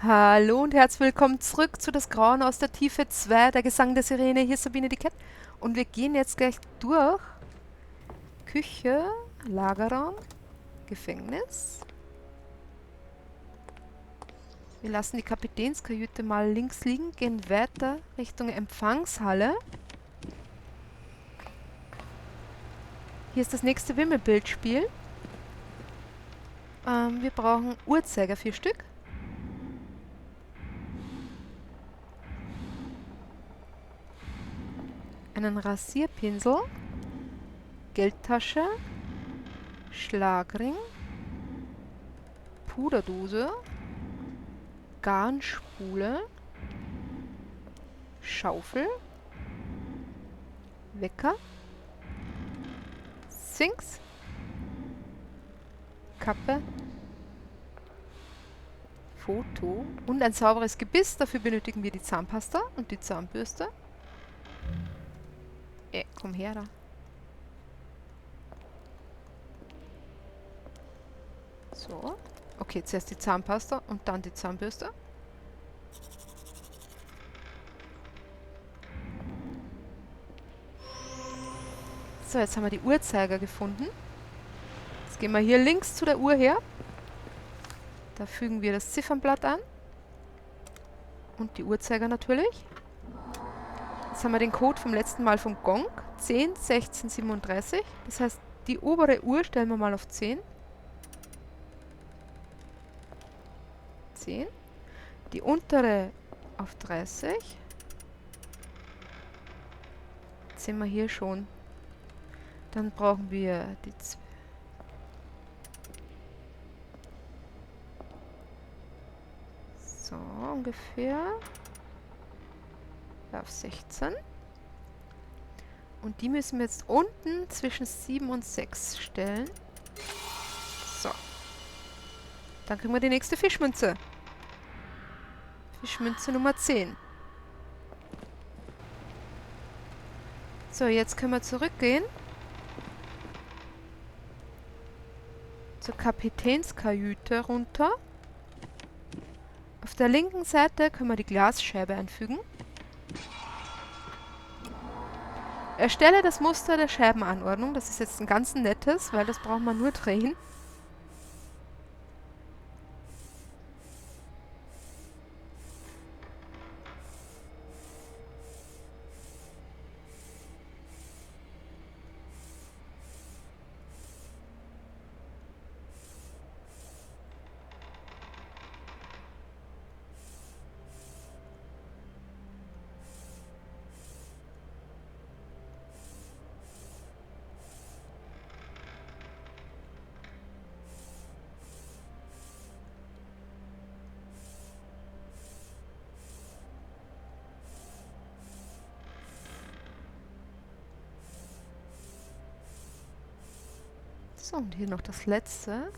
Hallo und herzlich willkommen zurück zu das Grauen aus der Tiefe 2, der Gesang der Sirene. Hier ist Sabine die Cat. Und wir gehen jetzt gleich durch. Küche, Lagerraum, Gefängnis. Wir lassen die Kapitänskajüte mal links liegen, gehen weiter Richtung Empfangshalle. Hier ist das nächste Wimmelbildspiel. Wir brauchen Uhrzeiger, 4 Stück. Einen Rasierpinsel, Geldtasche, Schlagring, Puderdose, Garnspule, Schaufel, Wecker, Sinks, Kappe, Foto und ein sauberes Gebiss. Dafür benötigen wir die Zahnpasta und die Zahnbürste. Komm her da. So. Okay, zuerst die Zahnpasta und dann die Zahnbürste. So, jetzt haben wir die Uhrzeiger gefunden. Jetzt gehen wir hier links zu der Uhr her. Da fügen wir das Ziffernblatt an. Und die Uhrzeiger natürlich. Jetzt haben wir den Code vom letzten Mal vom Gong. 10, 16, 37. Das heißt, die obere Uhr stellen wir mal auf 10. 10. Die untere auf 30. Jetzt sind wir hier schon. Dann brauchen wir die so ungefähr. Ja, auf 16. Und die müssen wir jetzt unten zwischen 7 und 6 stellen. So. Dann kriegen wir die nächste Fischmünze. Fischmünze Nummer 10. So, jetzt können wir zurückgehen. Zur Kapitänskajüte runter. Auf der linken Seite können wir die Glasscheibe einfügen. Erstelle das Muster der Scheibenanordnung. Das ist jetzt ein ganz nettes, weil das braucht man nur drehen. So, und hier noch das letzte.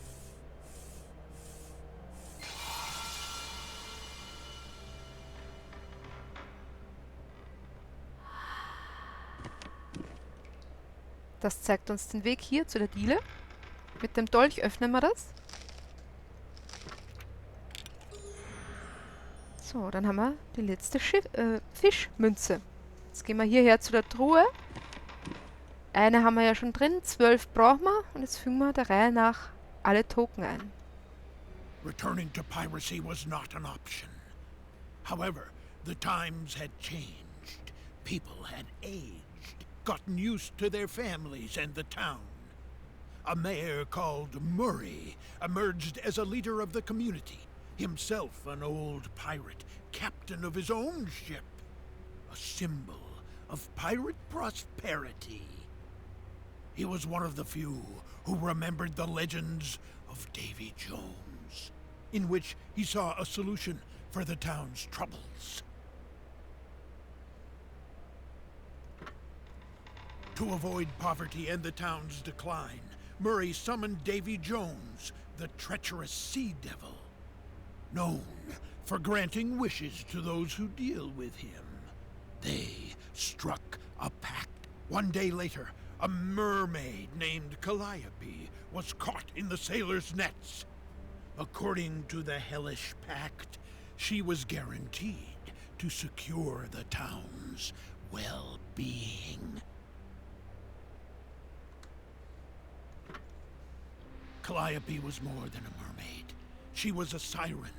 Das zeigt uns den Weg hier zu der Diele. Mit dem Dolch öffnen wir das. So, dann haben wir die letzte Fischmünze. Jetzt gehen wir hierher zu der Truhe. Eine haben wir ja schon drin, 12 brauchen wir. Und jetzt fügen wir der Reihe nach alle Token ein. Returning to piracy was not an option. However, the times had changed. People had aged, gotten used to their families and the town. A mayor called Murray emerged as a leader of the community, himself an old pirate, captain of his own ship. A symbol of pirate prosperity. He was one of the few who remembered the legends of Davy Jones, in which he saw a solution for the town's troubles. To avoid poverty and the town's decline, Murray summoned Davy Jones, the treacherous sea devil, known for granting wishes to those who deal with him. They struck a pact. One day later, a mermaid named Calliope was caught in the sailors' nets. According to the hellish pact, she was guaranteed to secure the town's well-being. Calliope was more than a mermaid. She was a siren.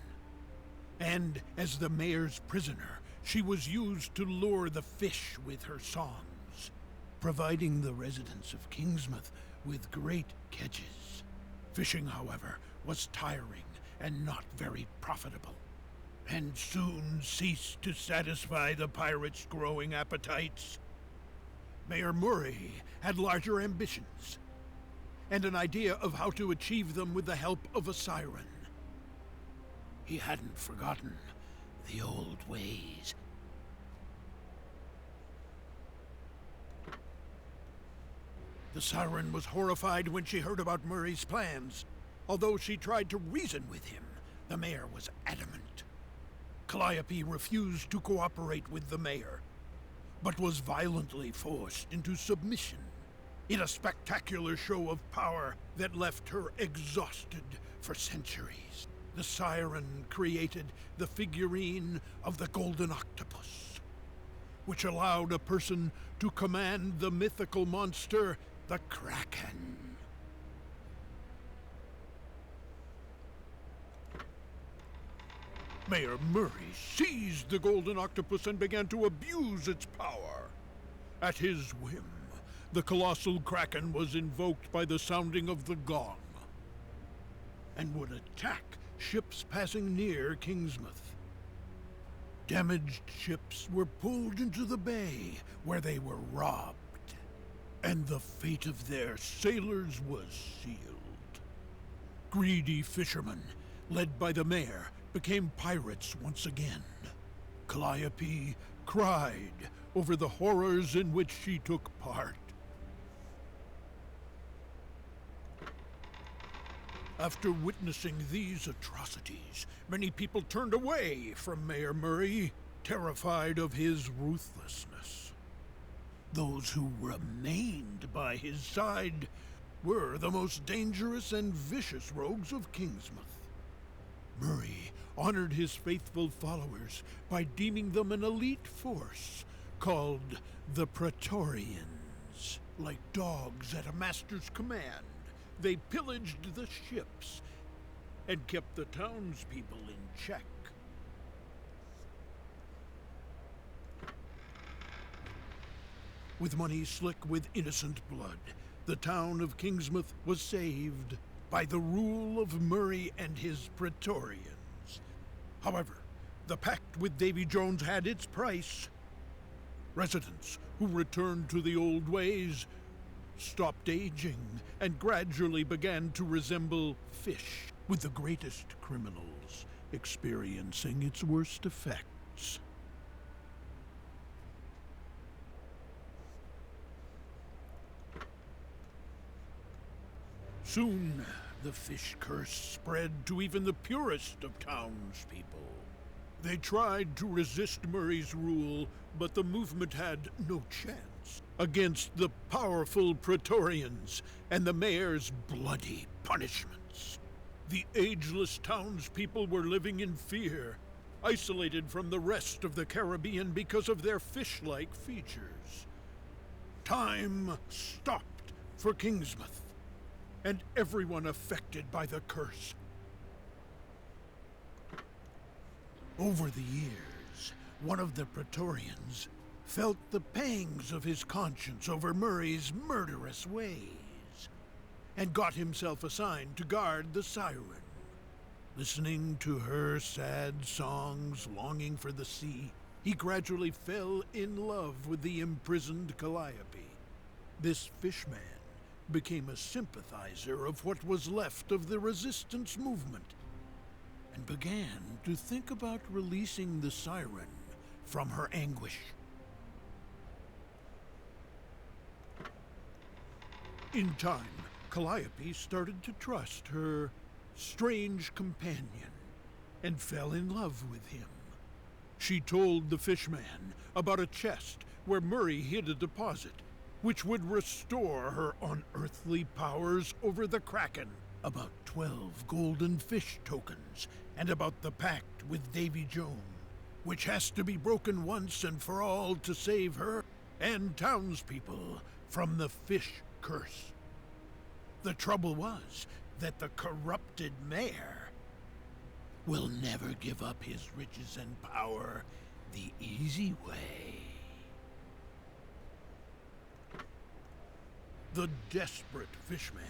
And as the mayor's prisoner, she was used to lure the fish with her songs, providing the residents of Kingsmouth with great catches. Fishing, however, was tiring and not very profitable, and soon ceased to satisfy the pirates' growing appetites. Mayor Murray had larger ambitions, and an idea of how to achieve them with the help of a siren. He hadn't forgotten the old ways. The siren was horrified when she heard about Murray's plans. Although she tried to reason with him, the mayor was adamant. Calliope refused to cooperate with the mayor, but was violently forced into submission in a spectacular show of power that left her exhausted for centuries. The siren created the figurine of the golden octopus, which allowed a person to command the mythical monster, the Kraken. Mayor Murray seized the golden octopus and began to abuse its power. At his whim, the colossal Kraken was invoked by the sounding of the gong, and would attack ships passing near Kingsmouth. Damaged ships were pulled into the bay, where they were robbed, and the fate of their sailors was sealed. Greedy fishermen, led by the mayor, became pirates once again. Calliope cried over the horrors in which she took part. After witnessing these atrocities, many people turned away from Mayor Murray, terrified of his ruthlessness. Those who remained by his side were the most dangerous and vicious rogues of Kingsmouth. Murray honored his faithful followers by deeming them an elite force called the Praetorians. Like dogs at a master's command, they pillaged the ships and kept the townspeople in check. With money slick with innocent blood, the town of Kingsmouth was saved by the rule of Murray and his Praetorians. However, the pact with Davy Jones had its price. Residents who returned to the old ways stopped aging and gradually began to resemble fish, with the greatest criminals experiencing its worst effects. Soon, the fish curse spread to even the purest of townspeople. They tried to resist Murray's rule, but the movement had no chance against the powerful Praetorians and the mayor's bloody punishments. The ageless townspeople were living in fear, isolated from the rest of the Caribbean because of their fish-like features. Time stopped for Kingsmouth and everyone affected by the curse. Over the years, one of the Praetorians felt the pangs of his conscience over Murray's murderous ways, and got himself assigned to guard the siren. Listening to her sad songs, longing for the sea, he gradually fell in love with the imprisoned Calliope. This fishman became a sympathizer of what was left of the resistance movement, and began to think about releasing the siren from her anguish. In time, Calliope started to trust her strange companion and fell in love with him. She told the fishman about a chest where Murray hid a deposit, which would restore her unearthly powers over the Kraken. about 12 golden fish tokens, and about the pact with Davy Jones, which has to be broken once and for all to save her and townspeople from the fish curse. The trouble was that the corrupted mayor will never give up his riches and power the easy way. The desperate fishman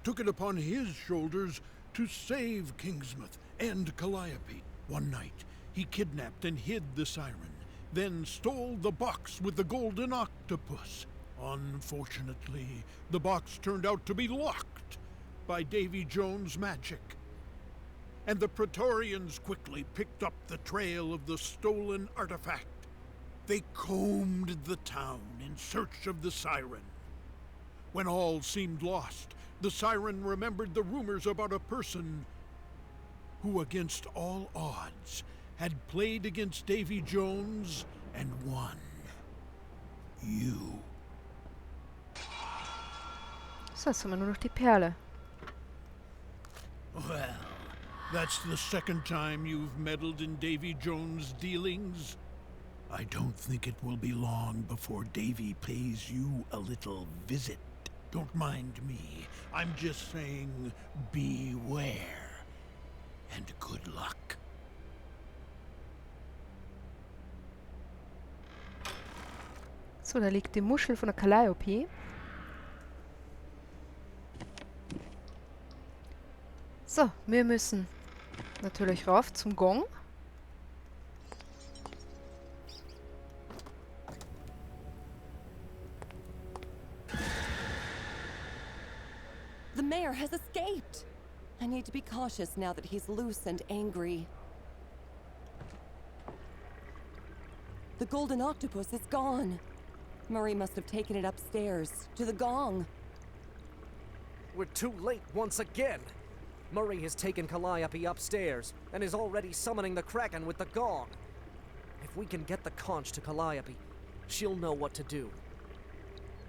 took it upon his shoulders to save KIngsmouth and Calliope. One night, he kidnapped and hid the siren, then stole the box with the golden octopus. Unfortunately, the box turned out to be locked by Davy Jones' magic. And the Praetorians quickly picked up the trail of the stolen artifact. They combed the town in search of the siren. When all seemed lost, the siren remembered the rumors about a person who, against all odds, had played against Davy Jones and won. You. So, jetzt haben wir nur noch die Perle. Well, that's the second time you've meddled in Davy Jones' dealings. I don't think it will be long before Davy pays you a little visit. Don't mind me. I'm just saying beware. And good luck. So, da liegt die Muschel von der Calliope. So, wir müssen natürlich rauf zum Gong. The mayor has escaped! I need to be cautious now that he's loose and angry. The golden octopus is gone. Murray must have taken it upstairs, to the gong. We're too late once again. Murray has taken Calliope upstairs and is already summoning the Kraken with the gong. If we can get the conch to Calliope, she'll know what to do.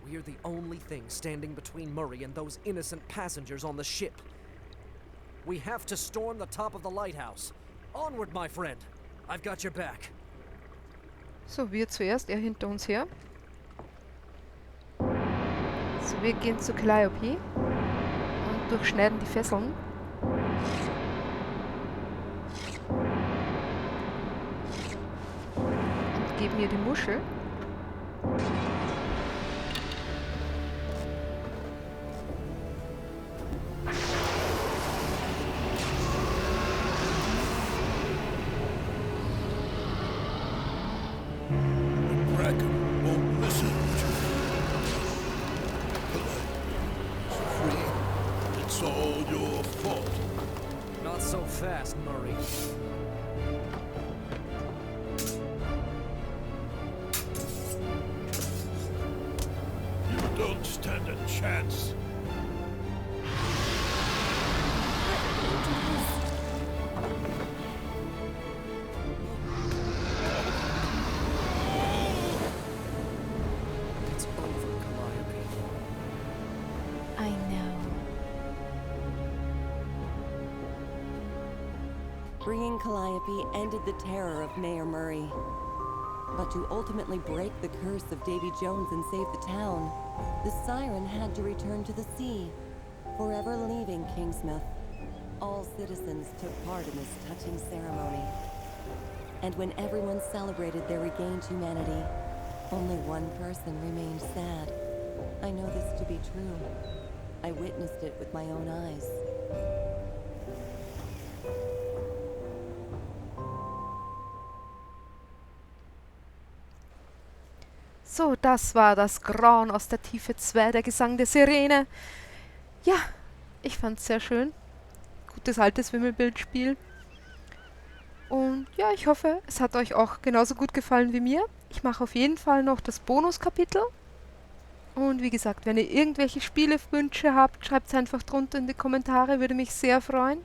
We're the only thing standing between Murray and those innocent passengers on the ship. We have to storm the top of the lighthouse. Onward, my friend. I've got your back. So, wir zuerst, er hinter uns her. So, wir gehen zu Calliope und durchschneiden die Fesseln. Und geben ihr die Muschel. Not so fast, Murray. You don't stand a chance. It's over, Calliope. I know. Bringing Calliope ended the terror of Mayor Murray. But to ultimately break the curse of Davy Jones and save the town, the siren had to return to the sea, forever leaving KIngsmouth. All citizens took part in this touching ceremony. And when everyone celebrated their regained humanity, only one person remained sad. I know this to be true. I witnessed it with my own eyes. So, das war das Grauen aus der Tiefe 2, der Gesang der Sirene. Ja, ich fand's sehr schön. Gutes altes Wimmelbildspiel. Und ja, ich hoffe, es hat euch auch genauso gut gefallen wie mir. Ich mache auf jeden Fall noch das Bonuskapitel. Und wie gesagt, wenn ihr irgendwelche Spielewünsche habt, schreibt es einfach drunter in die Kommentare, würde mich sehr freuen.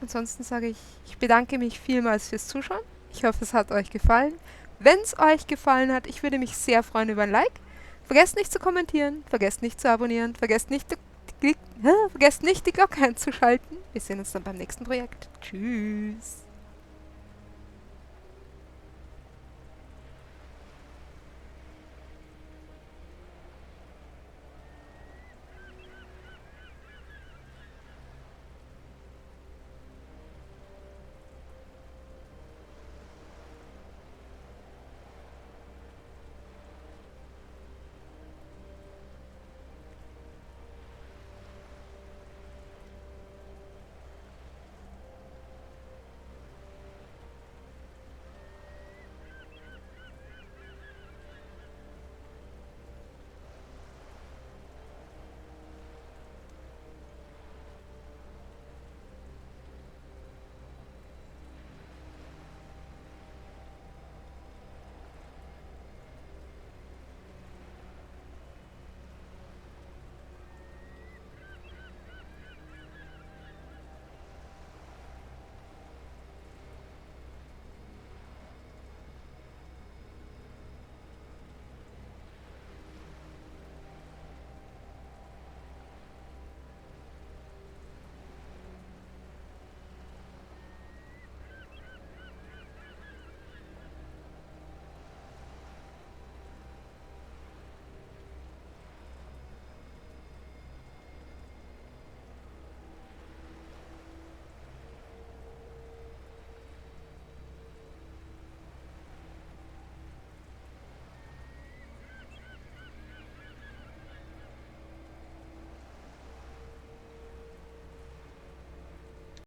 Ansonsten sage ich bedanke mich vielmals fürs Zuschauen. Ich hoffe, es hat euch gefallen. Wenn es euch gefallen hat, ich würde mich sehr freuen über ein Like. Vergesst nicht zu kommentieren, vergesst nicht zu abonnieren, vergesst nicht die Vergesst nicht, die Glocke einzuschalten. Wir sehen uns dann beim nächsten Projekt. Tschüss.